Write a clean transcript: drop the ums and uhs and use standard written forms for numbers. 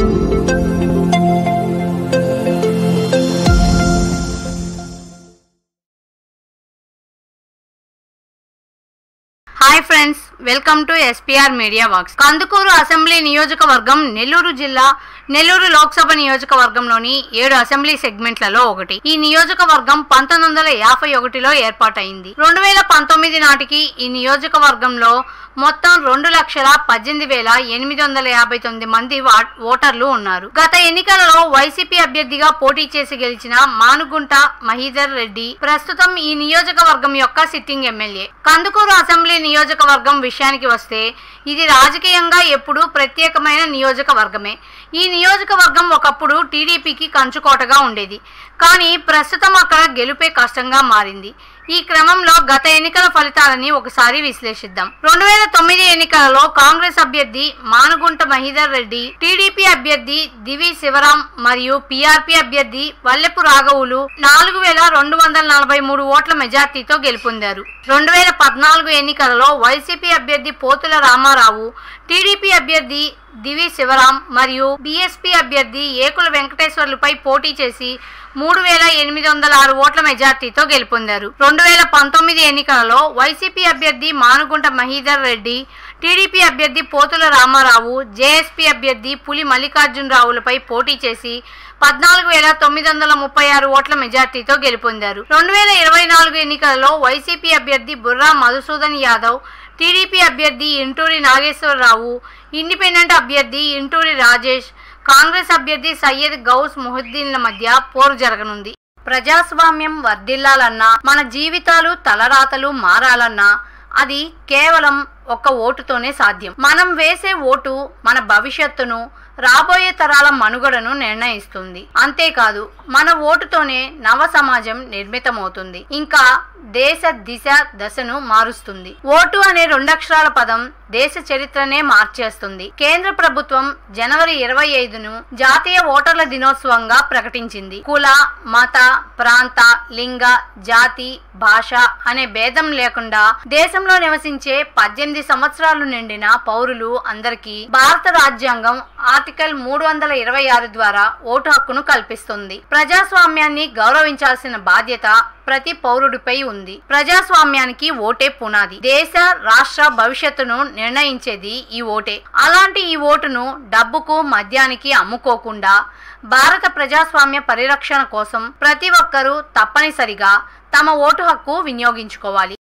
Hi friends, welcome to SPR media Vox. Kandukur assembly నియోజకవర్గం నెల్లూరు జిల్లా నెల్లూరు లోక్సభ నియోజకవర్గంలోని 7 అసెంబ్లీ సెగ్మెంట్లలో ఒకటి. ఈ నియోజకవర్గం 1951లో ఏర్పాటైంది. 2019 నాటికి ఈ నియోజకవర్గంలో మొత్తం 2,18,859 మంది ఓటర్లు ఉన్నారు. గత ఎన్నికలలో వైసీపీ అభ్యర్థిగా పోటీ చేసి గెలిచిన మానుగుంట మహీధర్ రెడ్డి ప్రస్తుతం ఈ నియోజకవర్గం యొక్క సిట్టింగ్ ఎమ్మెల్యే. కందుకూరు అసెంబ్లీ నియోజకవర్గం విషయానికి వస్తే ఇది రాజకీయంగా ఎప్పుడూ ప్రత్యేకమైన నియోజకవర్గమే. ఈ నియోజకవర్గం ఒకప్పుడు టీడీపీకి కంచుకోటగా ఉండేది, కానీ ప్రస్తుతం అక్కడ గెలుపే కష్టంగా మారింది. ఈ క్రమంలో గత ఎన్నికల ఫలితాలని ఒకసారి విశ్లేషిద్దాం. 2009 ఎన్నికలలో కాంగ్రెస్ అభ్యర్థి మానుగుంట మహీధర్ రెడ్డి, టీడీపీ అభ్యర్థి దివి శివరాం మరియు పీఆర్పీ అభ్యర్థి వల్లెపు రాఘవులు 4,243 ఓట్ల మెజార్టీతో గెలుపొందారు. 2014 ఎన్నికలలో వైసీపీ అభ్యర్థి పోతుల రామారావు, టీడీపీ అభ్యర్థి దివి శివరాం మరియు బీఎస్పీ అభ్యర్థి ఏకుల వెంకటేశ్వర్లపై పోటీ చేసి 3,806 ఓట్ల మెజార్టీతో గెలుపొందారు. 2019 ఎన్నికలలో వైసీపీ అభ్యర్థి మానుగుంట మహీధర్ రెడ్డి, టీడీపీ అభ్యర్థి పోతుల రామారావు, జేఎస్పీ అభ్యర్థి పులి మల్లికార్జునరావులపై పోటీ చేసి 14,936 ఓట్ల మెజార్టీతో గెలుపొందారు. 2024 ఎన్నికలలో వైసీపీ అభ్యర్థి బుర్రా మధుసూదన్ యాదవ్, టీడీపీ అభ్యర్థి ఇంటూరి నాగేశ్వరరావు, ఇండిపెండెంట్ అభ్యర్థి ఇంటూరి రాజేష్, కాంగ్రెస్ అభ్యర్థి సయ్యద్ గౌస్ ముహిద్దీన్ల మధ్య పోరు జరగనుంది. ప్రజాస్వామ్యం వర్ధిల్లాలన్నా, మన జీవితాలు తలరాతలు మారాలన్నా అది కేవలం ఒక్క ఓటుతోనే సాధ్యం. మనం వేసే ఓటు మన భవిష్యత్తును, రాబోయే తరాల మనుగడను నిర్ణయిస్తుంది. అంతేకాదు, మన ఓటుతోనే నవ సమాజం నిర్మితమవుతుంది, ఇంకా దేశ దిశ దశను మారుస్తుంది. ఓటు అనే 2 అక్షరాల పదం దేశ చరిత్రనే మార్చేస్తుంది. కేంద్ర ప్రభుత్వం జనవరి 25ను జాతీయ ఓటర్ల దినోత్సవంగా ప్రకటించింది. కుల, మత, ప్రాంత, లింగ, జాతి, భాష అనే భేదం లేకుండా దేశంలో నివసించే 18 సంవత్సరాలు నిండిన పౌరులు అందరికీ భారత రాజ్యాంగం ఆర్టికల్ 326 ద్వారా ఓటు హక్కును కల్పిస్తుంది. ప్రజాస్వామ్యాన్ని గౌరవించాల్సిన బాధ్యత ప్రతి పౌరుడిపై ఉంది. ప్రజాస్వామ్యానికి ఓటే పునాది. దేశ, రాష్ట్ర భవిష్యత్తును నిర్ణయించేది ఈ ఓటే. అలాంటి ఈ ఓటును డబ్బుకు, మద్యానికి అమ్ముకోకుండా భారత ప్రజాస్వామ్య పరిరక్షణ కోసం ప్రతి ఒక్కరూ తప్పనిసరిగా తమ ఓటు హక్కు వినియోగించుకోవాలి.